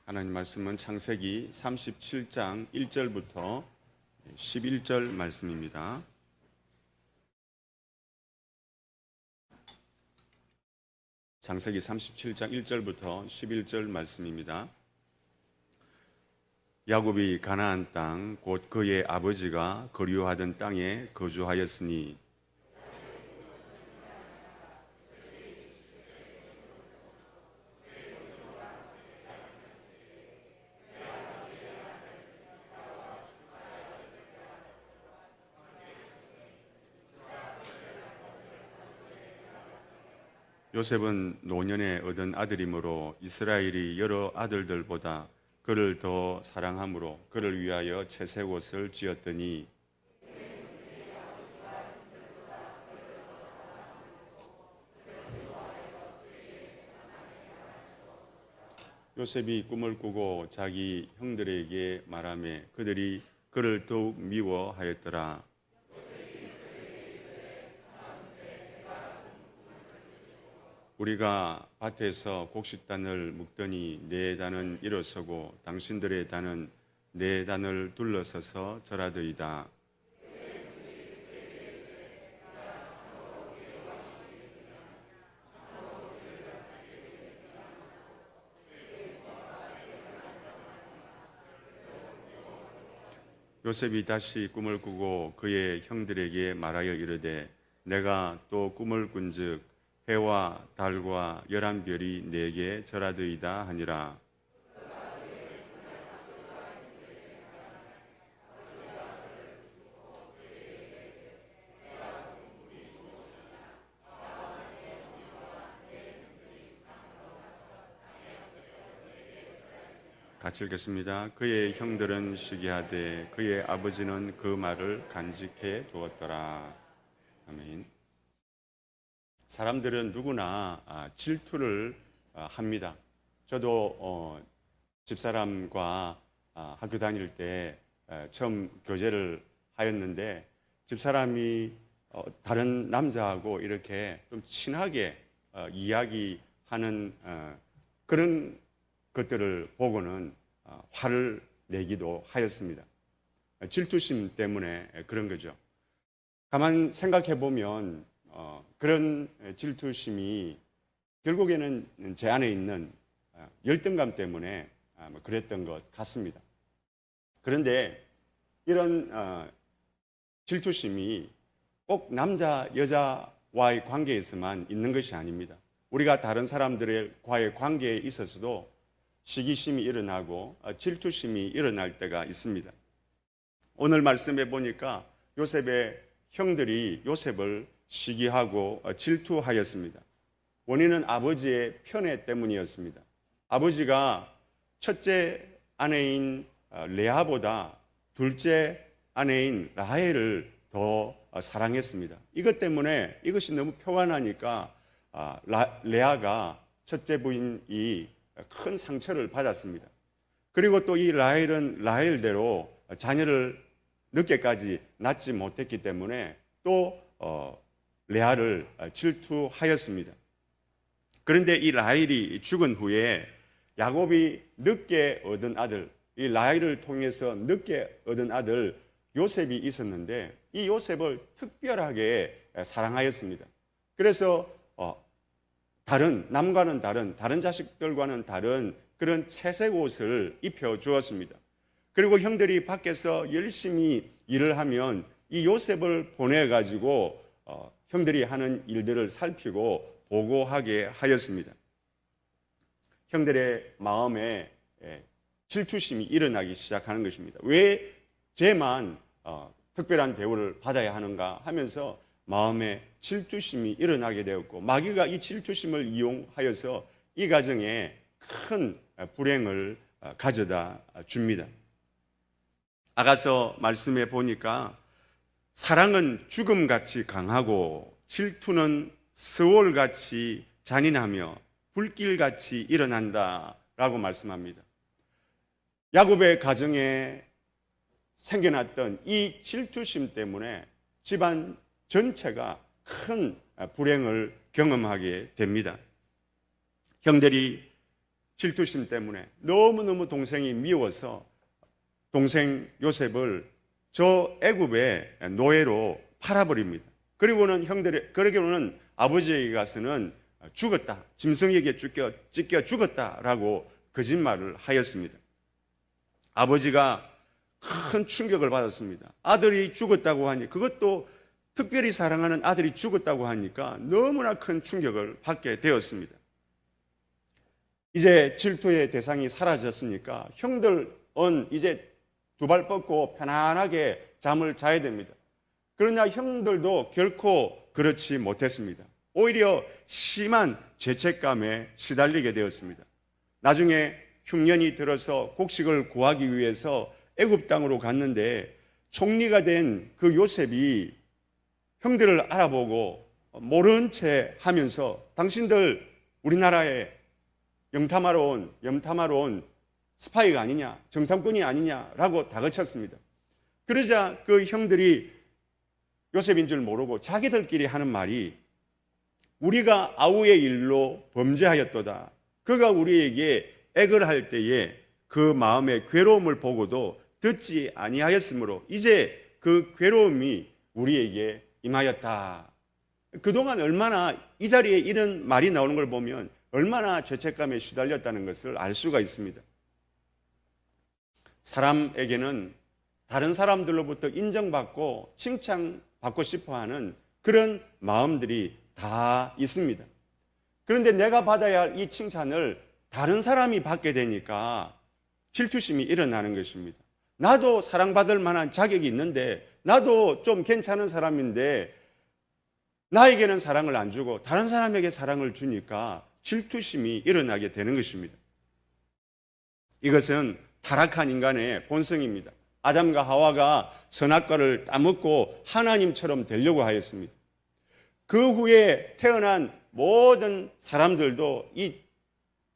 하나님 말씀은 창세기 37장 1절부터 11절 말씀입니다. 창세기 37장 1절부터 11절 말씀입니다. 야곱이 가나안 땅 곧 그의 아버지가 거류하던 땅에 거주하였으니 요셉은 노년에 얻은 아들이므로 이스라엘이 여러 아들들보다 그를 더 사랑함으로 그를 위하여 채색 옷을 지었더니 요셉이 꿈을 꾸고 자기 형들에게 말하며 그들이 그를 더욱 미워하였더라. 우리가 밭에서 곡식단을 묶더니 네 단은 일어서고 당신들의 단은 네 단을 둘러서서 절하더이다. 요셉이 다시 꿈을 꾸고 그의 형들에게 말하여 이르되 내가 또 꿈을 꾼즉 해와 달과 11별이 내게 절하더이다 하니라. 같이 읽겠습니다. 그의 형들은 시기하되 그의 아버지는 그 말을 간직해 두었더라. 아멘. 사람들은 누구나 질투를 합니다. 저도 집사람과 학교 다닐 때 처음 교제를 하였는데 집사람이 다른 남자하고 이렇게 좀 친하게 이야기하는 그런 것들을 보고는 화를 내기도 하였습니다. 질투심 때문에 그런 거죠. 가만 생각해 보면 그런 질투심이 결국에는 제 안에 있는 열등감 때문에 그랬던 것 같습니다. 그런데 이런 질투심이 꼭 남자, 여자와의 관계에서만 있는 것이 아닙니다. 우리가 다른 사람들과의 관계에 있어서도 시기심이 일어나고 질투심이 일어날 때가 있습니다. 오늘 말씀해 보니까 요셉의 형들이 요셉을 시기하고 질투하였습니다. 원인은 아버지의 편애 때문이었습니다. 아버지가 첫째 아내인 레아보다 둘째 아내인 라헬을 더 사랑했습니다. 이것 때문에 이것이 너무 표가 나니까 레아가 첫째 부인이 큰 상처를 받았습니다. 그리고 또 이 라헬은 라헬대로 자녀를 늦게까지 낳지 못했기 때문에 또 레아를 질투하였습니다. 그런데 이 라헬이 죽은 후에 야곱이 늦게 얻은 아들, 이 라헬을 통해서 늦게 얻은 아들 요셉이 있었는데 이 요셉을 특별하게 사랑하였습니다. 그래서 남과는 다른 자식들과는 다른 그런 채색 옷을 입혀 주었습니다. 그리고 형들이 밖에서 열심히 일을 하면 이 요셉을 보내가지고 형들이 하는 일들을 살피고 보고하게 하였습니다. 형들의 마음에 질투심이 일어나기 시작하는 것입니다. 왜 쟤만 특별한 대우를 받아야 하는가 하면서 마음에 질투심이 일어나게 되었고 마귀가 이 질투심을 이용하여서 이 가정에 큰 불행을 가져다 줍니다. 아가서 말씀해 보니까 사랑은 죽음같이 강하고 질투는 스월같이 잔인하며 불길같이 일어난다라고 말씀합니다. 야곱의 가정에 생겨났던 이 질투심 때문에 집안 전체가 큰 불행을 경험하게 됩니다. 형들이 질투심 때문에 너무너무 동생이 미워서 동생 요셉을 저 애굽의 노예로 팔아버립니다. 그리고는 아버지에게 가서는 죽었다, 짐승에게 찢겨 죽었다라고 거짓말을 하였습니다. 아버지가 큰 충격을 받았습니다. 아들이 죽었다고 하니, 그것도 특별히 사랑하는 아들이 죽었다고 하니까 너무나 큰 충격을 받게 되었습니다. 이제 질투의 대상이 사라졌으니까 형들은 이제 두 발 뻗고 편안하게 잠을 자야 됩니다. 그러나 형들도 결코 그렇지 못했습니다. 오히려 심한 죄책감에 시달리게 되었습니다. 나중에 흉년이 들어서 곡식을 구하기 위해서 애굽 땅으로 갔는데 총리가 된 그 요셉이 형들을 알아보고 모른 채 하면서 당신들 우리나라에 염탐하러 온 스파이가 아니냐, 정탐꾼이 아니냐라고 다그쳤습니다. 그러자 그 형들이 요셉인 줄 모르고 자기들끼리 하는 말이, 우리가 아우의 일로 범죄하였도다. 그가 우리에게 액을 할 때에 그 마음의 괴로움을 보고도 듣지 아니하였으므로 이제 그 괴로움이 우리에게 임하였다. 그동안 얼마나 이 자리에 이런 말이 나오는 걸 보면 얼마나 죄책감에 시달렸다는 것을 알 수가 있습니다. 사람에게는 다른 사람들로부터 인정받고 칭찬받고 싶어하는 그런 마음들이 다 있습니다. 그런데 내가 받아야 할 이 칭찬을 다른 사람이 받게 되니까 질투심이 일어나는 것입니다. 나도 사랑받을 만한 자격이 있는데, 나도 좀 괜찮은 사람인데 나에게는 사랑을 안 주고 다른 사람에게 사랑을 주니까 질투심이 일어나게 되는 것입니다. 이것은 타락한 인간의 본성입니다. 아담과 하와가 선악과를 따먹고 하나님처럼 되려고 하였습니다. 그 후에 태어난 모든 사람들도 이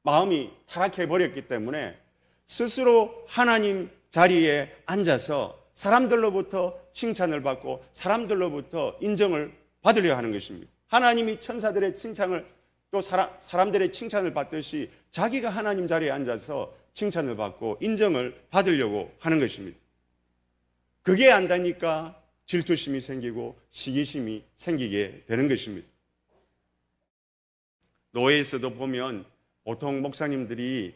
마음이 타락해 버렸기 때문에 스스로 하나님 자리에 앉아서 사람들로부터 칭찬을 받고 사람들로부터 인정을 받으려 하는 것입니다. 하나님이 천사들의 칭찬을, 또 사람들의 칭찬을 받듯이 자기가 하나님 자리에 앉아서 칭찬을 받고 인정을 받으려고 하는 것입니다. 그게 안 되니까 질투심이 생기고 시기심이 생기게 되는 것입니다. 노예에서도 보면 보통 목사님들이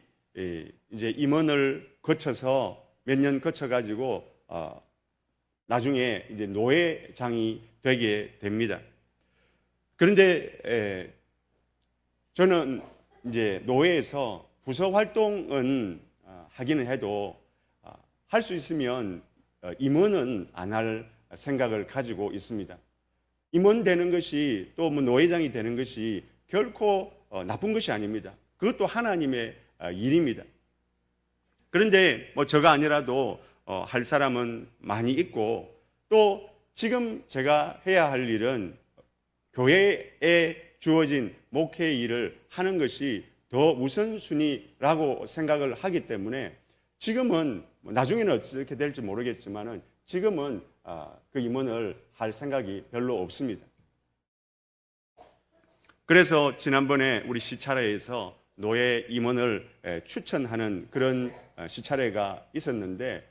이제 임원을 거쳐서 몇 년 거쳐가지고 나중에 이제 노회장이 되게 됩니다. 그런데 저는 이제 노회에서 부서 활동은 하기는 해도 할 수 있으면 임원은 안 할 생각을 가지고 있습니다. 임원 되는 것이, 또 뭐 노회장이 되는 것이 결코 나쁜 것이 아닙니다. 그것도 하나님의 일입니다. 그런데 뭐 저가 아니라도 할 사람은 많이 있고, 또 지금 제가 해야 할 일은 교회에 주어진 목회 일을 하는 것이 더 우선순위라고 생각을 하기 때문에 지금은, 나중에는 어떻게 될지 모르겠지만은 지금은 그 임원을 할 생각이 별로 없습니다. 그래서 지난번에 우리 시차례에서 노예 임원을 추천하는 그런 시차례가 있었는데,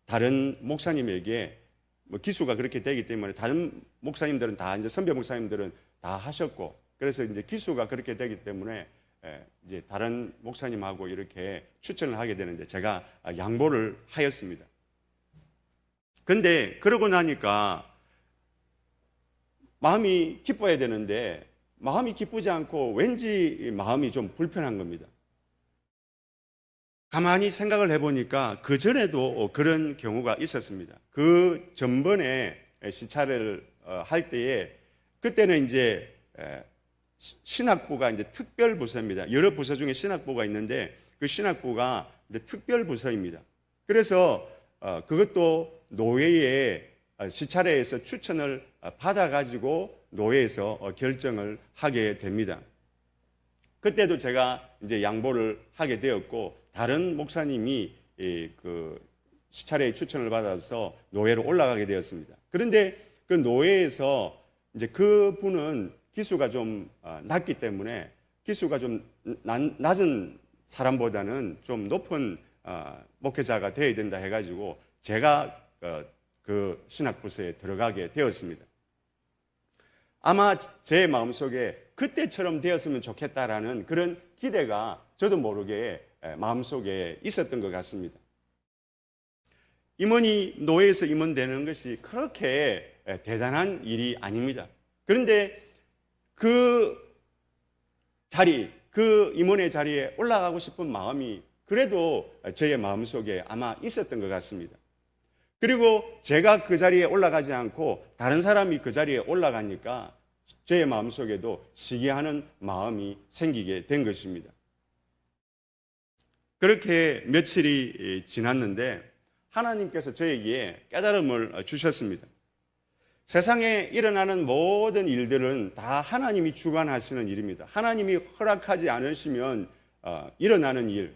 다른 목사님에게 뭐 기수가 그렇게 되기 때문에 다른 목사님들은 다, 이제 선배 목사님들은 다 하셨고, 그래서 이제 기수가 그렇게 되기 때문에 이제 다른 목사님하고 이렇게 추천을 하게 되는데 제가 양보를 하였습니다. 근데 그러고 나니까 마음이 기뻐야 되는데 마음이 기쁘지 않고 왠지 마음이 좀 불편한 겁니다. 가만히 생각을 해보니까 그 전에도 그런 경우가 있었습니다. 그 전번에 시차례를 할 때에, 그때는 이제 신학부가 이제 특별 부서입니다. 여러 부서 중에 신학부가 있는데 그 신학부가 이제 특별 부서입니다. 그래서 그것도 노회의 시차례에서 추천을 받아가지고 노회에서 결정을 하게 됩니다. 그때도 제가 이제 양보를 하게 되었고, 다른 목사님이 그 시차례의 추천을 받아서 노회로 올라가게 되었습니다. 그런데 그 노회에서 이제 그 분은 기수가 좀 낮기 때문에, 기수가 좀 낮은 사람보다는 좀 높은 목회자가 되어야 된다 해가지고 제가 그 신학부서에 들어가게 되었습니다. 아마 제 마음속에 그때처럼 되었으면 좋겠다라는 그런 기대가 저도 모르게 마음속에 있었던 것 같습니다. 임원이 노예에서 임원 되는 것이 그렇게 대단한 일이 아닙니다. 그런데 그 자리, 그 임원의 자리에 올라가고 싶은 마음이 그래도 저의 마음속에 아마 있었던 것 같습니다. 그리고 제가 그 자리에 올라가지 않고 다른 사람이 그 자리에 올라가니까 저의 마음속에도 시기하는 마음이 생기게 된 것입니다. 그렇게 며칠이 지났는데 하나님께서 저에게 깨달음을 주셨습니다. 세상에 일어나는 모든 일들은 다 하나님이 주관하시는 일입니다. 하나님이 허락하지 않으시면 일어나는 일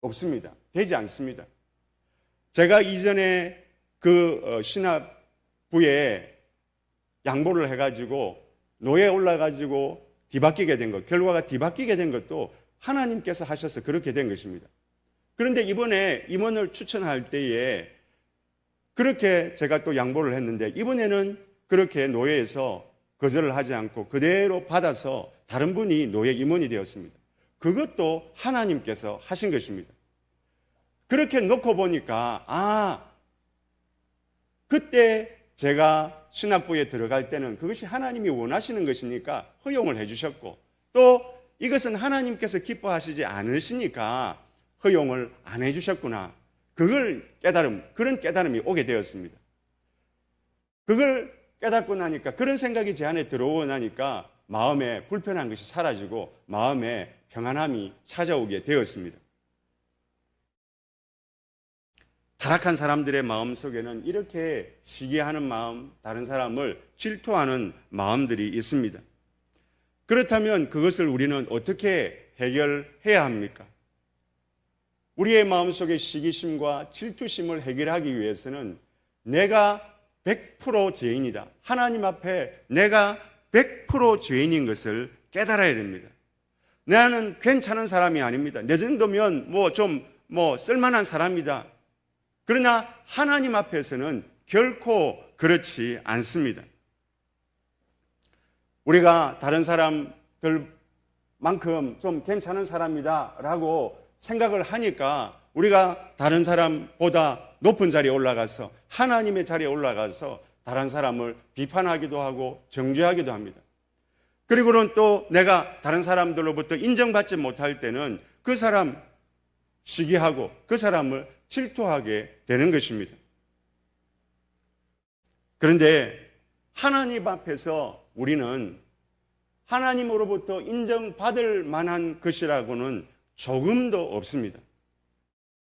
없습니다. 되지 않습니다. 제가 이전에 그 신학부에 양보를 해가지고 노예에 올라가지고 뒤바뀌게 된 것, 결과가 뒤바뀌게 된 것도 하나님께서 하셔서 그렇게 된 것입니다. 그런데 이번에 임원을 추천할 때에 그렇게 제가 또 양보를 했는데 이번에는 그렇게 노예에서 거절을 하지 않고 그대로 받아서 다른 분이 노예 임원이 되었습니다. 그것도 하나님께서 하신 것입니다. 그렇게 놓고 보니까 그때 제가 신학부에 들어갈 때는 그것이 하나님이 원하시는 것이니까 허용을 해주셨고 또 이것은 하나님께서 기뻐하시지 않으시니까 허용을 안 해주셨구나. 그런 깨달음이 오게 되었습니다. 그걸 깨닫고 나니까 그런 생각이 제 안에 들어오고 나니까 마음에 불편한 것이 사라지고 마음에 평안함이 찾아오게 되었습니다. 타락한 사람들의 마음 속에는 이렇게 시기하는 마음, 다른 사람을 질투하는 마음들이 있습니다. 그렇다면 그것을 우리는 어떻게 해결해야 합니까? 우리의 마음속의 시기심과 질투심을 해결하기 위해서는 내가 100% 죄인이다. 하나님 앞에 내가 100% 죄인인 것을 깨달아야 됩니다. 나는 괜찮은 사람이 아닙니다. 내 정도면 쓸만한 사람이다. 그러나 하나님 앞에서는 결코 그렇지 않습니다. 우리가 다른 사람들만큼 좀 괜찮은 사람이다 라고 생각을 하니까 우리가 다른 사람보다 높은 자리에 올라가서 하나님의 자리에 올라가서 다른 사람을 비판하기도 하고 정죄하기도 합니다. 그리고는 또 내가 다른 사람들로부터 인정받지 못할 때는 그 사람 시기하고 그 사람을 질투하게 되는 것입니다. 그런데 하나님 앞에서 우리는 하나님으로부터 인정받을 만한 것이라고는 조금도 없습니다.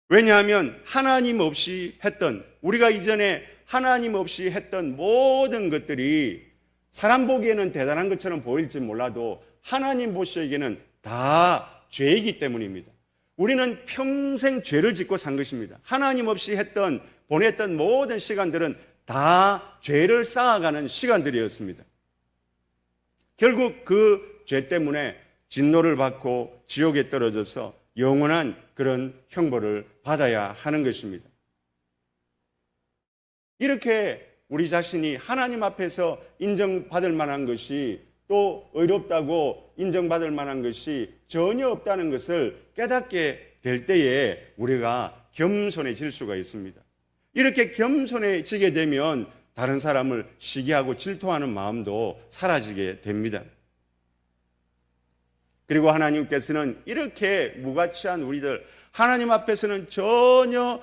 왜냐하면 하나님 없이 했던, 우리가 이전에 하나님 없이 했던 모든 것들이 사람 보기에는 대단한 것처럼 보일지 몰라도 하나님 보시기에는 다 죄이기 때문입니다. 우리는 평생 죄를 짓고 산 것입니다. 하나님 없이 보냈던 모든 시간들은 다 죄를 쌓아가는 시간들이었습니다. 결국 그 죄 때문에 진노를 받고 지옥에 떨어져서 영원한 그런 형벌을 받아야 하는 것입니다. 이렇게 우리 자신이 하나님 앞에서 인정받을 만한 것이 또 의롭다고 인정받을 만한 것이 전혀 없다는 것을 깨닫게 될 때에 우리가 겸손해질 수가 있습니다. 이렇게 겸손해지게 되면 다른 사람을 시기하고 질투하는 마음도 사라지게 됩니다. 그리고 하나님께서는 이렇게 무가치한 우리들, 하나님 앞에서는 전혀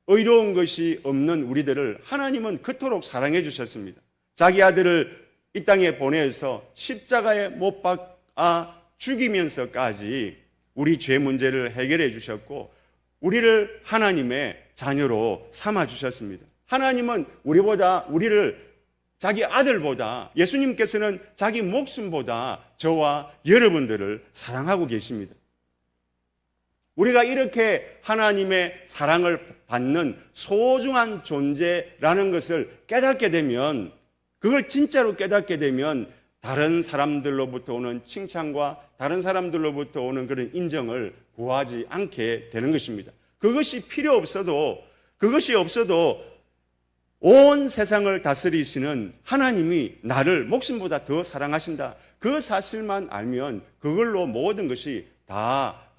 의로운 것이 없는 우리들을 하나님은 그토록 사랑해 주셨습니다. 자기 아들을 이 땅에 보내서 십자가에 못 박아 죽이면서까지 우리 죄 문제를 해결해 주셨고 우리를 하나님의 자녀로 삼아 주셨습니다. 하나님은 우리를 자기 아들보다, 예수님께서는 자기 목숨보다 저와 여러분들을 사랑하고 계십니다. 우리가 이렇게 하나님의 사랑을 받는 소중한 존재라는 것을 깨닫게 되면, 그걸 진짜로 깨닫게 되면 다른 사람들로부터 오는 칭찬과 다른 사람들로부터 오는 그런 인정을 구하지 않게 되는 것입니다. 그것이 필요 없어도, 그것이 없어도 온 세상을 다스리시는 하나님이 나를 목숨보다 더 사랑하신다. 그 사실만 알면 그걸로 모든 것이 다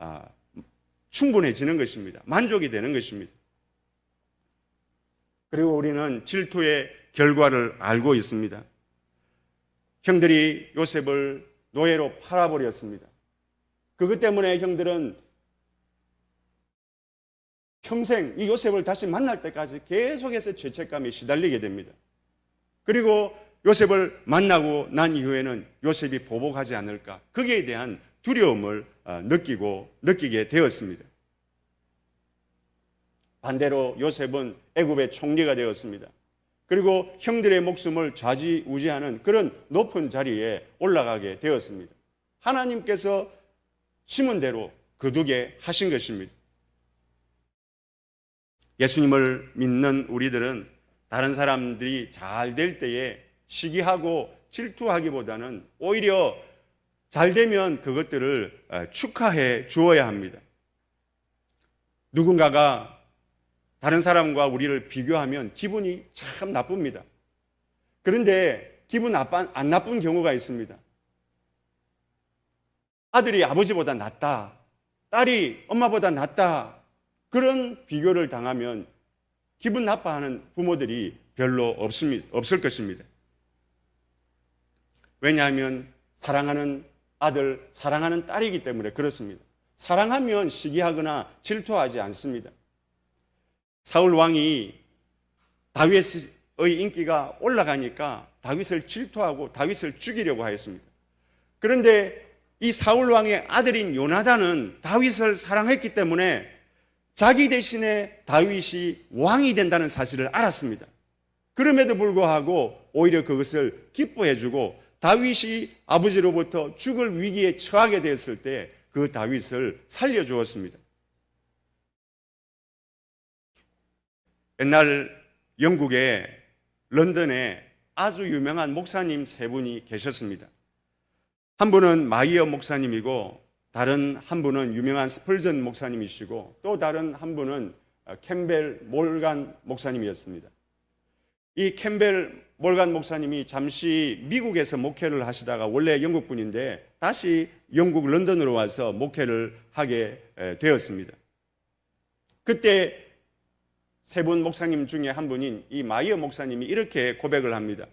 충분해지는 것입니다. 만족이 되는 것입니다. 그리고 우리는 질투의 결과를 알고 있습니다. 형들이 요셉을 노예로 팔아버렸습니다. 그것 때문에 형들은 평생 이 요셉을 다시 만날 때까지 계속해서 죄책감에 시달리게 됩니다. 그리고 요셉을 만나고 난 이후에는 요셉이 보복하지 않을까, 거기에 대한 두려움을 느끼게 되었습니다. 반대로 요셉은 애굽의 총리가 되었습니다. 그리고 형들의 목숨을 좌지우지하는 그런 높은 자리에 올라가게 되었습니다. 하나님께서 심은 대로 거두게 하신 것입니다. 예수님을 믿는 우리들은 다른 사람들이 잘 될 때에 시기하고 질투하기보다는 오히려 잘 되면 그것들을 축하해 주어야 합니다. 누군가가 다른 사람과 우리를 비교하면 기분이 참 나쁩니다. 그런데 기분 안 나쁜 경우가 있습니다. 아들이 아버지보다 낫다, 딸이 엄마보다 낫다, 그런 비교를 당하면 기분 나빠하는 부모들이 별로 없을 것입니다. 왜냐하면 사랑하는 아들, 사랑하는 딸이기 때문에 그렇습니다. 사랑하면 시기하거나 질투하지 않습니다. 사울 왕이 다윗의 인기가 올라가니까 다윗을 질투하고 다윗을 죽이려고 하였습니다. 그런데 이 사울 왕의 아들인 요나단은 다윗을 사랑했기 때문에 자기 대신에 다윗이 왕이 된다는 사실을 알았습니다. 그럼에도 불구하고 오히려 그것을 기뻐해주고 다윗이 아버지로부터 죽을 위기에 처하게 되었을 때 그 다윗을 살려주었습니다. 옛날 영국의 런던에 아주 유명한 목사님 세 분이 계셨습니다. 한 분은 마이어 목사님이고, 다른 한 분은 유명한 스펄전 목사님이시고, 또 다른 한 분은 캠벨 몰간 목사님이었습니다. 이 캠벨 몰간 목사님이 잠시 미국에서 목회를 하시다가 원래 영국 분인데 다시 영국 런던으로 와서 목회를 하게 되었습니다. 그때 세 분 목사님 중에 한 분인 이 마이어 목사님이 이렇게 고백을 합니다.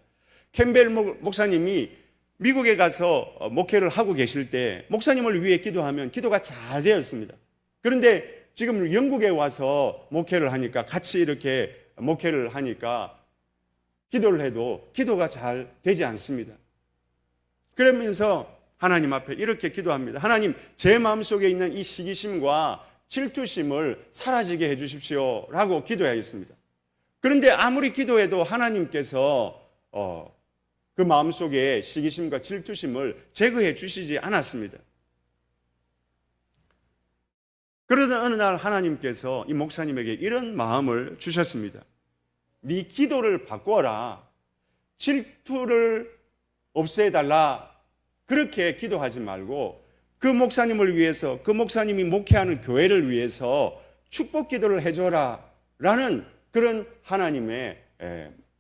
캠벨 목사님이 미국에 가서 목회를 하고 계실 때 목사님을 위해 기도하면 기도가 잘 되었습니다. 그런데 지금 영국에 와서 목회를 하니까, 같이 이렇게 목회를 하니까 기도를 해도 기도가 잘 되지 않습니다. 그러면서 하나님 앞에 이렇게 기도합니다. 하나님, 제 마음속에 있는 이 시기심과 질투심을 사라지게 해 주십시오 라고 기도하였습니다. 그런데 아무리 기도해도 하나님께서 그 마음속에 시기심과 질투심을 제거해 주시지 않았습니다. 그러던 어느 날 하나님께서 이 목사님에게 이런 마음을 주셨습니다. 네 기도를 바꿔라. 질투를 없애달라. 그렇게 기도하지 말고 그 목사님을 위해서, 그 목사님이 목회하는 교회를 위해서 축복 기도를 해줘라 라는 그런 하나님의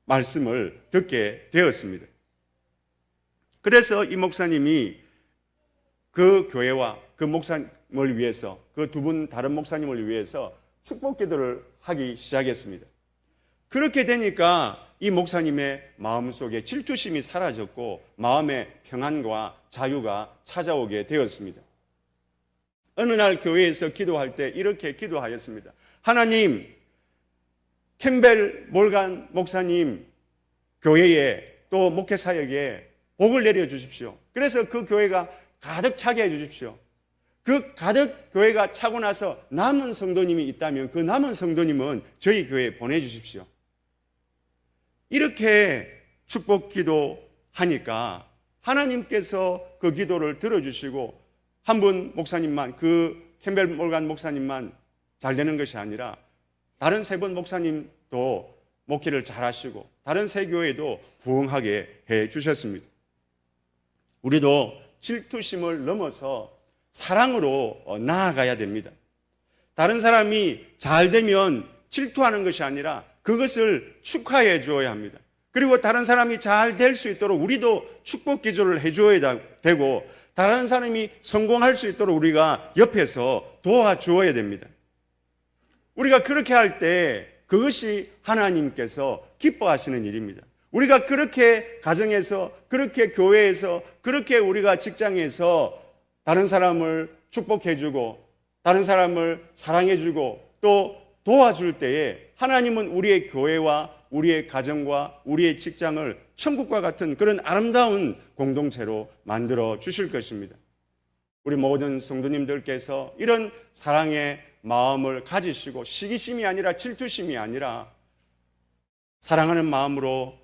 말씀을 듣게 되었습니다. 그래서 이 목사님이 그 교회와 그 목사님을 위해서, 그 두 분 다른 목사님을 위해서 축복 기도를 하기 시작했습니다. 그렇게 되니까 이 목사님의 마음속에 질투심이 사라졌고 마음의 평안과 자유가 찾아오게 되었습니다. 어느 날 교회에서 기도할 때 이렇게 기도하였습니다. 하나님, 캠벨 몰간 목사님 교회에 또 목회 사역에 복을 내려 주십시오. 그래서 그 교회가 가득 차게 해 주십시오. 그 가득 교회가 차고 나서 남은 성도님이 있다면 그 남은 성도님은 저희 교회에 보내주십시오. 이렇게 축복 기도하니까 하나님께서 그 기도를 들어주시고 한 분 목사님만, 그 캠벨 몰간 목사님만 잘 되는 것이 아니라 다른 세 분 목사님도 목회를 잘 하시고 다른 세 교회도 부흥하게 해 주셨습니다. 우리도 질투심을 넘어서 사랑으로 나아가야 됩니다. 다른 사람이 잘 되면 질투하는 것이 아니라 그것을 축하해 주어야 합니다. 그리고 다른 사람이 잘 될 수 있도록 우리도 축복 기도를 해줘야 되고, 다른 사람이 성공할 수 있도록 우리가 옆에서 도와주어야 됩니다. 우리가 그렇게 할 때 그것이 하나님께서 기뻐하시는 일입니다. 우리가 그렇게 가정에서, 그렇게 교회에서, 그렇게 우리가 직장에서 다른 사람을 축복해주고 다른 사람을 사랑해주고 또 도와줄 때에 하나님은 우리의 교회와 우리의 가정과 우리의 직장을 천국과 같은 그런 아름다운 공동체로 만들어 주실 것입니다. 우리 모든 성도님들께서 이런 사랑의 마음을 가지시고 시기심이 아니라 질투심이 아니라 사랑하는 마음으로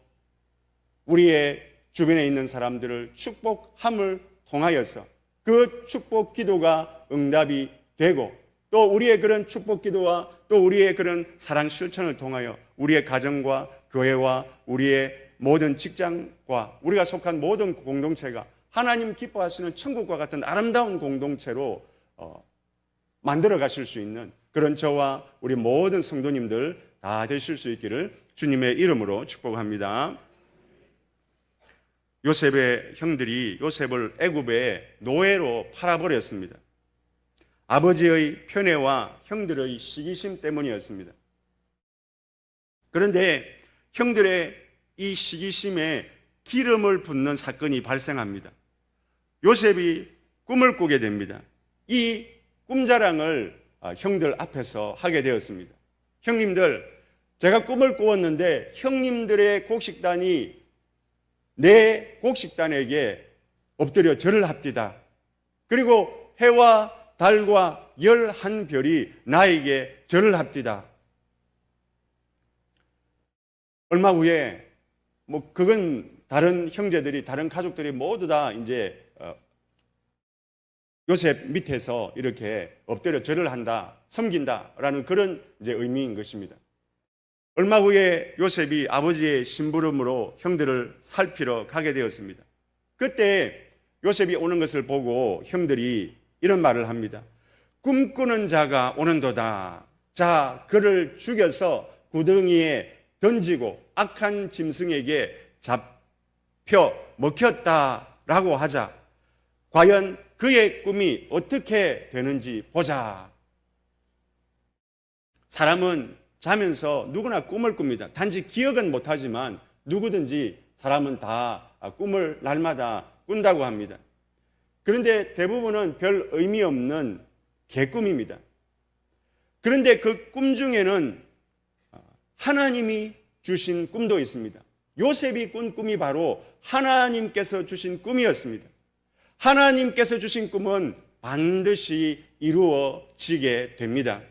우리의 주변에 있는 사람들을 축복함을 통하여서 그 축복 기도가 응답이 되고 또 우리의 그런 축복 기도와 또 우리의 그런 사랑 실천을 통하여 우리의 가정과 교회와 우리의 모든 직장과 우리가 속한 모든 공동체가 하나님 기뻐하시는 천국과 같은 아름다운 공동체로 만들어 가실 수 있는 그런 저와 우리 모든 성도님들 다 되실 수 있기를 주님의 이름으로 축복합니다. 요셉의 형들이 요셉을 애굽의 노예로 팔아버렸습니다. 아버지의 편애와 형들의 시기심 때문이었습니다. 그런데 형들의 이 시기심에 기름을 붓는 사건이 발생합니다. 요셉이 꿈을 꾸게 됩니다. 이 꿈자랑을 형들 앞에서 하게 되었습니다. 형님들, 제가 꿈을 꾸었는데 형님들의 곡식단이 내 곡식단에게 엎드려 절을 합디다. 그리고 해와 달과 11별이 나에게 절을 합디다. 얼마 후에 그건 다른 형제들이, 다른 가족들이 모두 다 이제 요셉 밑에서 이렇게 엎드려 절을 한다, 섬긴다라는 그런 이제 의미인 것입니다. 얼마 후에 요셉이 아버지의 심부름으로 형들을 살피러 가게 되었습니다. 그때 요셉이 오는 것을 보고 형들이 이런 말을 합니다. 꿈꾸는 자가 오는도다. 자, 그를 죽여서 구덩이에 던지고 악한 짐승에게 잡혀 먹혔다라고 하자. 과연 그의 꿈이 어떻게 되는지 보자. 사람은 자면서 누구나 꿈을 꿉니다. 단지 기억은 못하지만 누구든지 사람은 다 꿈을 날마다 꾼다고 합니다. 그런데 대부분은 별 의미 없는 개꿈입니다. 그런데 그 꿈 중에는 하나님이 주신 꿈도 있습니다. 요셉이 꾼 꿈이 바로 하나님께서 주신 꿈이었습니다. 하나님께서 주신 꿈은 반드시 이루어지게 됩니다.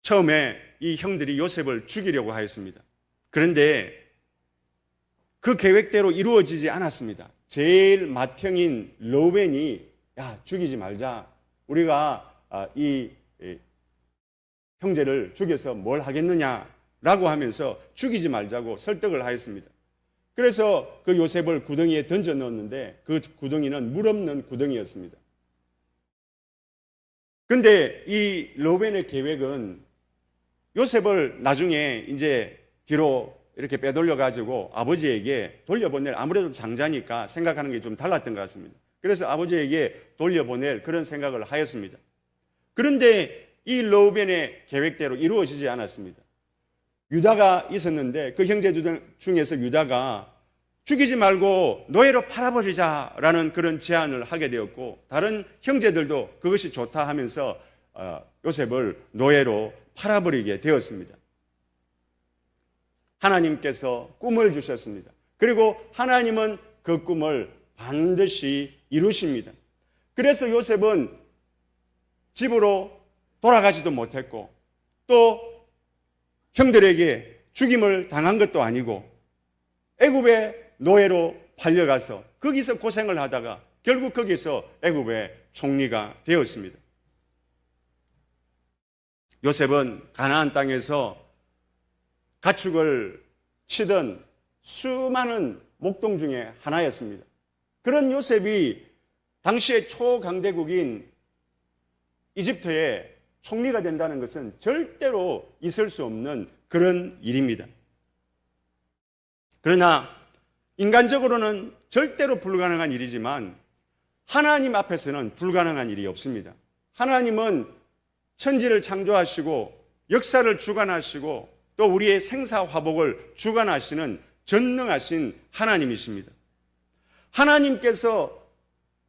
처음에 이 형들이 요셉을 죽이려고 하였습니다. 그런데 그 계획대로 이루어지지 않았습니다. 제일 맏형인 르우벤이 야, 죽이지 말자. 우리가 이 형제를 죽여서 뭘 하겠느냐라고 하면서 죽이지 말자고 설득을 하였습니다. 그래서 그 요셉을 구덩이에 던져 넣었는데 그 구덩이는 물 없는 구덩이였습니다. 그런데 이 르우벤의 계획은 요셉을 나중에 이제 뒤로 이렇게 빼돌려 가지고 아버지에게 돌려보낼, 아무래도 장자니까 생각하는 게 좀 달랐던 것 같습니다. 그래서 아버지에게 돌려보낼 그런 생각을 하였습니다. 그런데 이 르우벤의 계획대로 이루어지지 않았습니다. 유다가 있었는데 그 형제 중에서 유다가 죽이지 말고 노예로 팔아버리자라는 그런 제안을 하게 되었고, 다른 형제들도 그것이 좋다 하면서 요셉을 노예로 팔아버리게 되었습니다. 하나님께서 꿈을 주셨습니다. 그리고 하나님은 그 꿈을 반드시 이루십니다. 그래서 요셉은 집으로 돌아가지도 못했고 또 형들에게 죽임을 당한 것도 아니고 애굽의 노예로 팔려가서 거기서 고생을 하다가 결국 거기서 애굽의 총리가 되었습니다. 요셉은 가나안 땅에서 가축을 치던 수많은 목동 중에 하나였습니다. 그런 요셉이 당시의 초강대국인 이집트의 총리가 된다는 것은 절대로 있을 수 없는 그런 일입니다. 그러나 인간적으로는 절대로 불가능한 일이지만 하나님 앞에서는 불가능한 일이 없습니다. 하나님은 천지를 창조하시고 역사를 주관하시고 또 우리의 생사화복을 주관하시는 전능하신 하나님이십니다. 하나님께서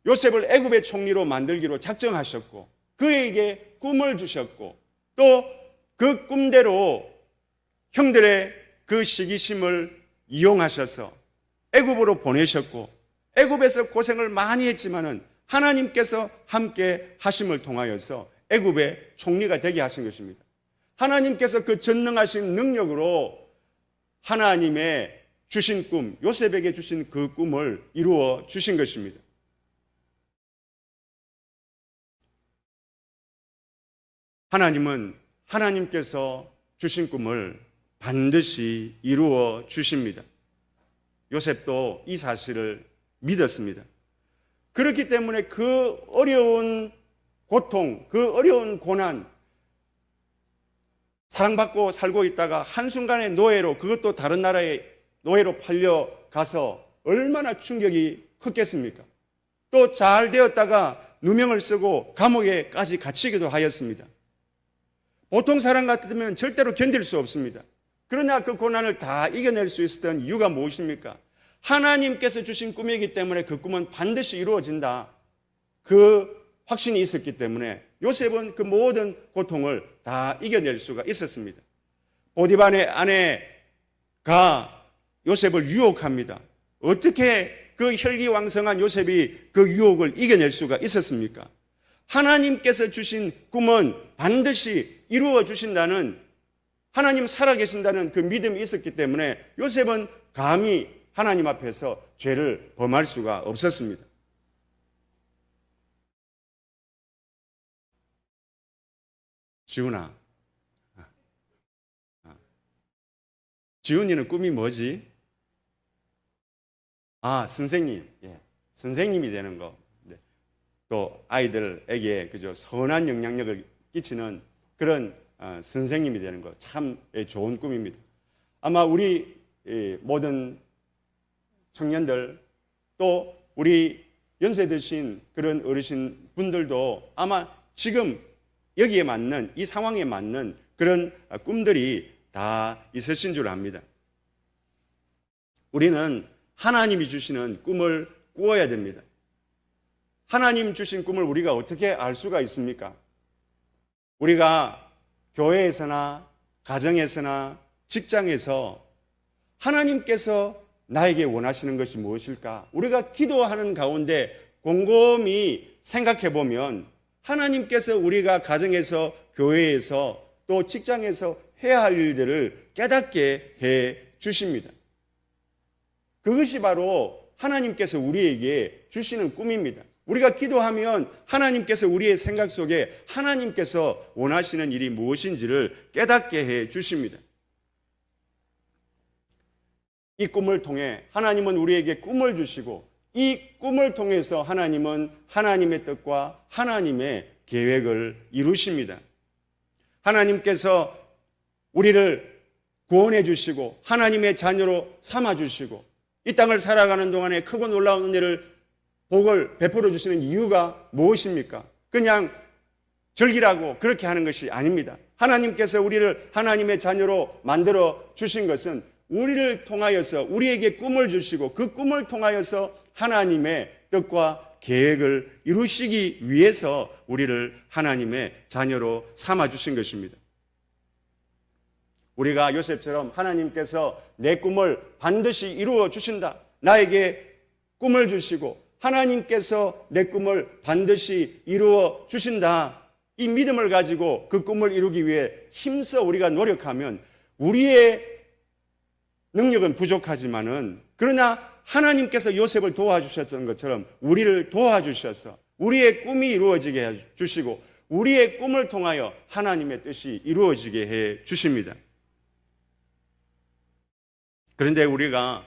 요셉을 애굽의 총리로 만들기로 작정하셨고 그에게 꿈을 주셨고 또 그 꿈대로 형들의 그 시기심을 이용하셔서 애굽으로 보내셨고 애굽에서 고생을 많이 했지만은 하나님께서 함께 하심을 통하여서 애굽의 총리가 되게 하신 것입니다. 하나님께서 그 전능하신 능력으로 하나님의 주신 꿈, 요셉에게 주신 그 꿈을 이루어 주신 것입니다. 하나님은 하나님께서 주신 꿈을 반드시 이루어 주십니다. 요셉도 이 사실을 믿었습니다. 그렇기 때문에 그 어려운 고통, 그 어려운 고난, 사랑받고 살고 있다가 한순간에 노예로, 그것도 다른 나라의 노예로 팔려가서 얼마나 충격이 컸겠습니까? 또 잘 되었다가 누명을 쓰고 감옥에까지 갇히기도 하였습니다. 보통 사람 같으면 절대로 견딜 수 없습니다. 그러나 그 고난을 다 이겨낼 수 있었던 이유가 무엇입니까? 하나님께서 주신 꿈이기 때문에 그 꿈은 반드시 이루어진다. 그 확신이 있었기 때문에 요셉은 그 모든 고통을 다 이겨낼 수가 있었습니다. 보디발의 아내가 요셉을 유혹합니다. 어떻게 그 혈기왕성한 요셉이 그 유혹을 이겨낼 수가 있었습니까? 하나님께서 주신 꿈은 반드시 이루어 주신다는, 하나님 살아계신다는 그 믿음이 있었기 때문에 요셉은 감히 하나님 앞에서 죄를 범할 수가 없었습니다. 지훈아, 지훈이는 꿈이 뭐지? 선생님. 예, 선생님이 되는 거. 네. 또 아이들에게 그저 선한 영향력을 끼치는 그런 선생님이 되는 거 참 좋은 꿈입니다. 아마 우리 모든 청년들 또 우리 연세 드신 그런 어르신 분들도 아마 지금 여기에 맞는, 이 상황에 맞는 그런 꿈들이 다 있으신 줄 압니다. 우리는 하나님이 주시는 꿈을 꾸어야 됩니다. 하나님 주신 꿈을 우리가 어떻게 알 수가 있습니까? 우리가 교회에서나 가정에서나 직장에서 하나님께서 나에게 원하시는 것이 무엇일까? 우리가 기도하는 가운데 곰곰이 생각해 보면 하나님께서 우리가 가정에서, 교회에서, 또 직장에서 해야 할 일들을 깨닫게 해 주십니다. 그것이 바로 하나님께서 우리에게 주시는 꿈입니다. 우리가 기도하면 하나님께서 우리의 생각 속에 하나님께서 원하시는 일이 무엇인지를 깨닫게 해 주십니다. 이 꿈을 통해 하나님은 우리에게 꿈을 주시고 이 꿈을 통해서 하나님은 하나님의 뜻과 하나님의 계획을 이루십니다. 하나님께서 우리를 구원해 주시고 하나님의 자녀로 삼아 주시고 이 땅을 살아가는 동안에 크고 놀라운 은혜를, 복을 베풀어 주시는 이유가 무엇입니까? 그냥 즐기라고 그렇게 하는 것이 아닙니다. 하나님께서 우리를 하나님의 자녀로 만들어 주신 것은 우리를 통하여서 우리에게 꿈을 주시고 그 꿈을 통하여서 하나님의 뜻과 계획을 이루시기 위해서 우리를 하나님의 자녀로 삼아 주신 것입니다. 우리가 요셉처럼 하나님께서 내 꿈을 반드시 이루어 주신다, 나에게 꿈을 주시고 하나님께서 내 꿈을 반드시 이루어 주신다, 이 믿음을 가지고 그 꿈을 이루기 위해 힘써 우리가 노력하면 우리의 능력은 부족하지만은 그러나 하나님께서 요셉을 도와주셨던 것처럼 우리를 도와주셔서 우리의 꿈이 이루어지게 해 주시고 우리의 꿈을 통하여 하나님의 뜻이 이루어지게 해 주십니다. 그런데 우리가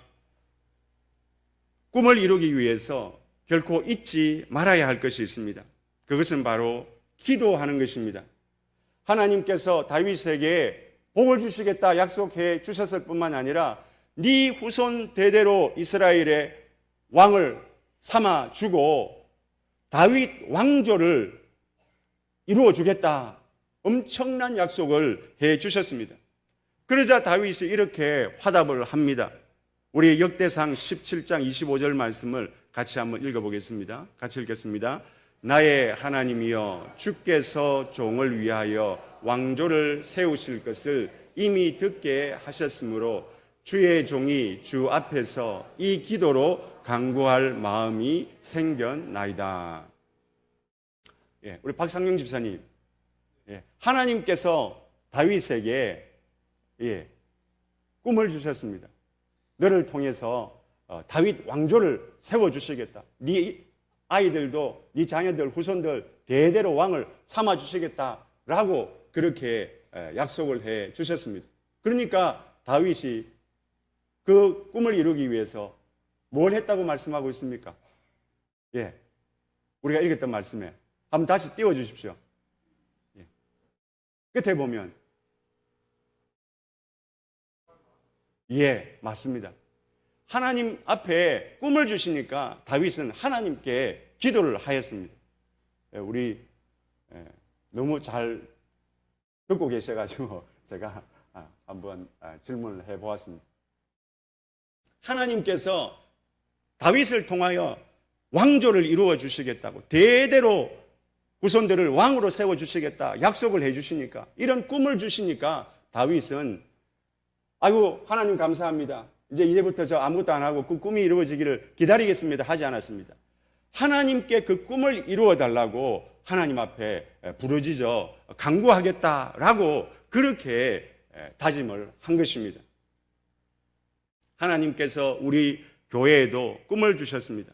꿈을 이루기 위해서 결코 잊지 말아야 할 것이 있습니다. 그것은 바로 기도하는 것입니다. 하나님께서 다윗에게 복을 주시겠다 약속해 주셨을 뿐만 아니라 네 후손 대대로 이스라엘의 왕을 삼아 주고 다윗 왕조를 이루어 주겠다. 엄청난 약속을 해 주셨습니다. 그러자 다윗이 이렇게 화답을 합니다. 우리 역대상 17장 25절 말씀을 같이 한번 읽어보겠습니다. 같이 읽겠습니다. 나의 하나님이여 주께서 종을 위하여 왕조를 세우실 것을 이미 듣게 하셨으므로 주의 종이 주 앞에서 이 기도로 간구할 마음이 생겼나이다. 우리 박상용 집사님, 하나님께서 다윗에게 꿈을 주셨습니다. 너를 통해서 다윗 왕조를 세워주시겠다. 네 아이들도 네 자녀들 후손들 대대로 왕을 삼아주시겠다라고 그렇게 약속을 해 주셨습니다. 그러니까 다윗이 그 꿈을 이루기 위해서 뭘 했다고 말씀하고 있습니까? 우리가 읽었던 말씀에 한번 다시 띄워주십시오. 끝에 보면 맞습니다. 하나님 앞에 꿈을 주시니까 다윗은 하나님께 기도를 하였습니다. 우리 너무 잘 듣고 계셔가지고 제가 한번 질문을 해보았습니다. 하나님께서 다윗을 통하여 왕조를 이루어 주시겠다고 대대로 후손들을 왕으로 세워주시겠다 약속을 해주시니까 이런 꿈을 주시니까 다윗은 아이고 하나님 감사합니다. 이제부터 저 아무것도 안 하고 그 꿈이 이루어지기를 기다리겠습니다 하지 않았습니다. 하나님께 그 꿈을 이루어 달라고 하나님 앞에 부르짖어 간구하겠다라고 그렇게 다짐을 한 것입니다. 하나님께서 우리 교회에도 꿈을 주셨습니다.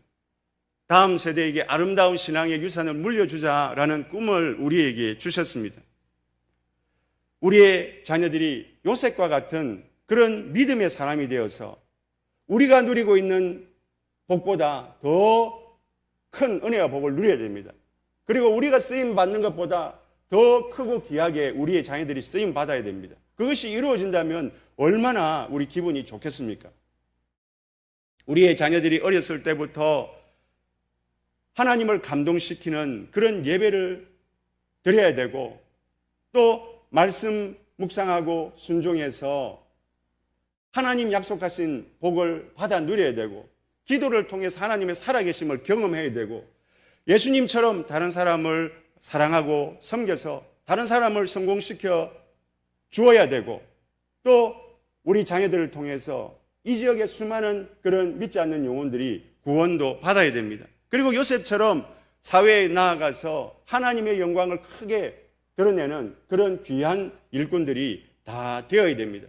다음 세대에게 아름다운 신앙의 유산을 물려주자라는 꿈을 우리에게 주셨습니다. 우리의 자녀들이 요셉과 같은 그런 믿음의 사람이 되어서 우리가 누리고 있는 복보다 더 큰 은혜와 복을 누려야 됩니다. 그리고 우리가 쓰임 받는 것보다 더 크고 귀하게 우리의 자녀들이 쓰임 받아야 됩니다. 그것이 이루어진다면 얼마나 우리 기분이 좋겠습니까? 우리의 자녀들이 어렸을 때부터 하나님을 감동시키는 그런 예배를 드려야 되고 또 말씀 묵상하고 순종해서 하나님 약속하신 복을 받아 누려야 되고 기도를 통해서 하나님의 살아계심을 경험해야 되고 예수님처럼 다른 사람을 사랑하고 섬겨서 다른 사람을 성공시켜 주어야 되고 또 우리 자녀들을 통해서 이 지역의 수많은 그런 믿지 않는 영혼들이 구원도 받아야 됩니다. 그리고 요셉처럼 사회에 나아가서 하나님의 영광을 크게 드러내는 그런 귀한 일꾼들이 다 되어야 됩니다.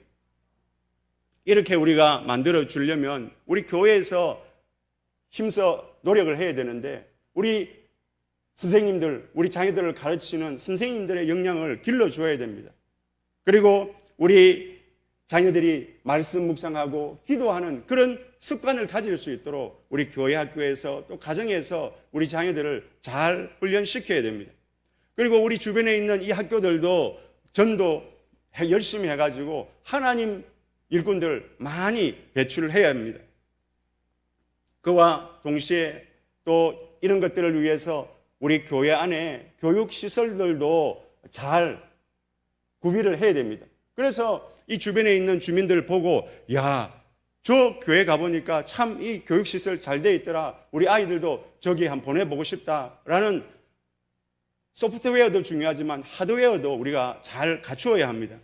이렇게 우리가 만들어 주려면 우리 교회에서 힘써 노력을 해야 되는데 우리 선생님들, 우리 자녀들을 가르치는 선생님들의 역량을 길러줘야 됩니다. 그리고 우리 자녀들이 말씀 묵상하고 기도하는 그런 습관을 가질 수 있도록 우리 교회 학교에서 또 가정에서 우리 자녀들을 잘 훈련시켜야 됩니다. 그리고 우리 주변에 있는 이 학교들도 전도 열심히 해가지고 하나님 일꾼들 많이 배출을 해야 합니다. 그와 동시에 또 이런 것들을 위해서 우리 교회 안에 교육시설들도 잘 구비를 해야 됩니다. 그래서 이 주변에 있는 주민들 보고 저 교회 가보니까 참 이 교육시설 잘 돼 있더라. 우리 아이들도 저기 한번 보내보고 싶다라는 소프트웨어도 중요하지만 하드웨어도 우리가 잘 갖추어야 합니다.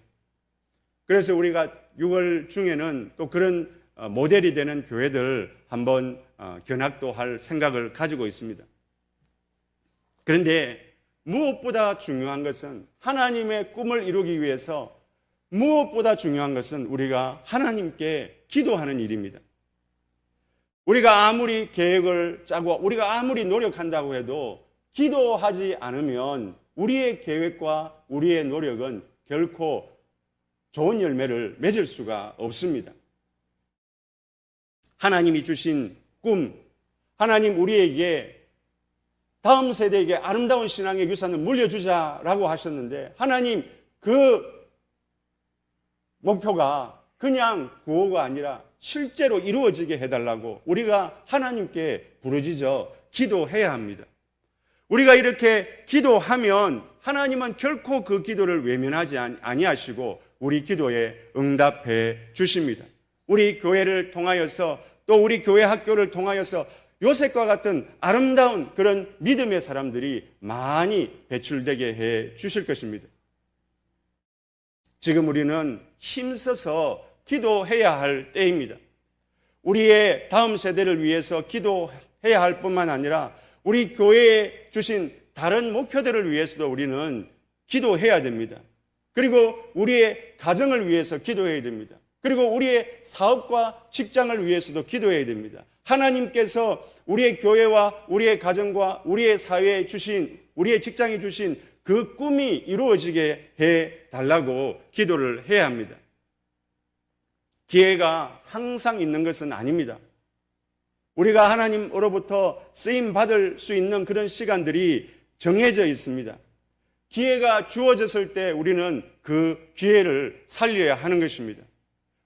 그래서 우리가 6월 중에는 또 그런 모델이 되는 교회들 한번 견학도 할 생각을 가지고 있습니다. 그런데 무엇보다 중요한 것은 하나님의 꿈을 이루기 위해서 무엇보다 중요한 것은 우리가 하나님께 기도하는 일입니다. 우리가 아무리 계획을 짜고 우리가 아무리 노력한다고 해도 기도하지 않으면 우리의 계획과 우리의 노력은 결코 좋은 열매를 맺을 수가 없습니다. 하나님이 주신 꿈, 하나님 우리에게 다음 세대에게 아름다운 신앙의 유산을 물려주자라고 하셨는데, 하나님 그 목표가 그냥 구호가 아니라 실제로 이루어지게 해달라고 우리가 하나님께 부르짖어 기도해야 합니다. 우리가 이렇게 기도하면 하나님은 결코 그 기도를 외면하지 아니하시고 우리 기도에 응답해 주십니다. 우리 교회를 통하여서, 또 우리 교회 학교를 통하여서 요셉과 같은 아름다운 그런 믿음의 사람들이 많이 배출되게 해 주실 것입니다. 지금 우리는 힘써서 기도해야 할 때입니다. 우리의 다음 세대를 위해서 기도해야 할 뿐만 아니라 우리 교회에 주신 다른 목표들을 위해서도 우리는 기도해야 됩니다. 그리고 우리의 가정을 위해서 기도해야 됩니다. 그리고 우리의 사업과 직장을 위해서도 기도해야 됩니다. 하나님께서 우리의 교회와 우리의 가정과 우리의 사회에 주신, 우리의 직장에 주신 그 꿈이 이루어지게 해달라고 기도를 해야 합니다. 기회가 항상 있는 것은 아닙니다. 우리가 하나님으로부터 쓰임받을 수 있는 그런 시간들이 정해져 있습니다. 기회가 주어졌을 때 우리는 그 기회를 살려야 하는 것입니다.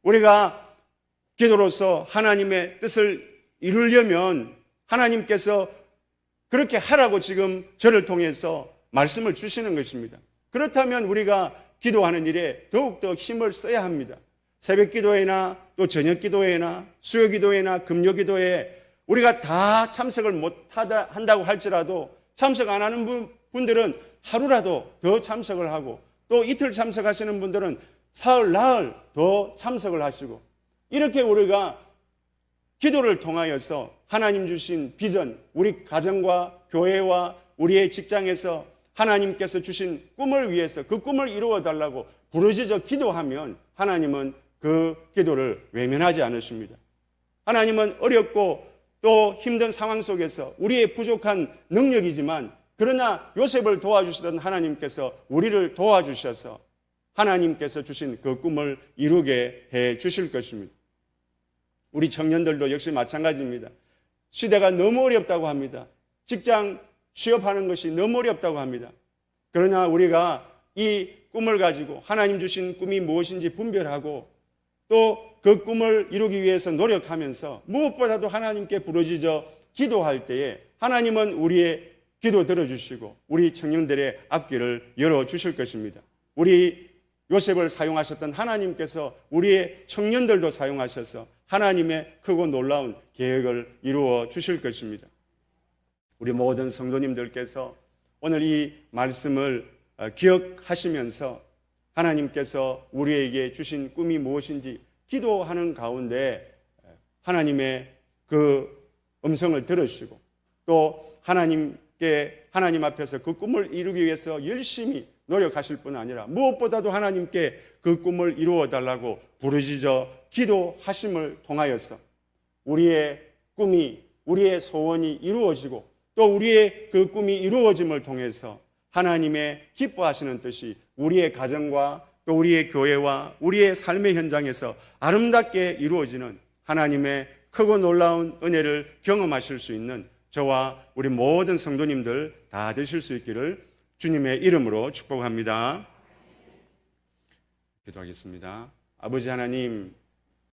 우리가 기도로서 하나님의 뜻을 이루려면 하나님께서 그렇게 하라고 지금 저를 통해서 말씀을 주시는 것입니다. 그렇다면 우리가 기도하는 일에 더욱더 힘을 써야 합니다. 새벽 기도회나 또 저녁 기도회나 수요 기도회나 금요 기도회에 우리가 다 참석을 못 한다고 할지라도 참석 안 하는 분들은 하루라도 더 참석을 하고, 또 이틀 참석하시는 분들은 사흘, 나흘 더 참석을 하시고, 이렇게 우리가 기도를 통하여서 하나님 주신 비전, 우리 가정과 교회와 우리의 직장에서 하나님께서 주신 꿈을 위해서 그 꿈을 이루어 달라고 부르짖어 기도하면 하나님은 그 기도를 외면하지 않으십니다. 하나님은 어렵고 또 힘든 상황 속에서 우리의 부족한 능력이지만, 그러나 요셉을 도와주시던 하나님께서 우리를 도와주셔서 하나님께서 주신 그 꿈을 이루게 해 주실 것입니다. 우리 청년들도 역시 마찬가지입니다. 시대가 너무 어렵다고 합니다. 직장 취업하는 것이 너무 어렵다고 합니다. 그러나 우리가 이 꿈을 가지고 하나님 주신 꿈이 무엇인지 분별하고 또 그 꿈을 이루기 위해서 노력하면서 무엇보다도 하나님께 부르짖어 기도할 때에 하나님은 우리의 기도 들어주시고 우리 청년들의 앞길을 열어주실 것입니다. 우리 요셉을 사용하셨던 하나님께서 우리의 청년들도 사용하셔서 하나님의 크고 놀라운 계획을 이루어 주실 것입니다. 우리 모든 성도님들께서 오늘 이 말씀을 기억하시면서 하나님께서 우리에게 주신 꿈이 무엇인지 기도하는 가운데 하나님의 그 음성을 들으시고 또 하나님 앞에서 그 꿈을 이루기 위해서 열심히 노력하실 뿐 아니라 무엇보다도 하나님께 그 꿈을 이루어 달라고 부르짖어 기도하심을 통하여서 우리의 꿈이, 우리의 소원이 이루어지고 또 우리의 그 꿈이 이루어짐을 통해서 하나님의 기뻐하시는 뜻이 우리의 가정과 또 우리의 교회와 우리의 삶의 현장에서 아름답게 이루어지는 하나님의 크고 놀라운 은혜를 경험하실 수 있는 저와 우리 모든 성도님들 다 되실 수 있기를 주님의 이름으로 축복합니다. 기도하겠습니다. 아버지 하나님,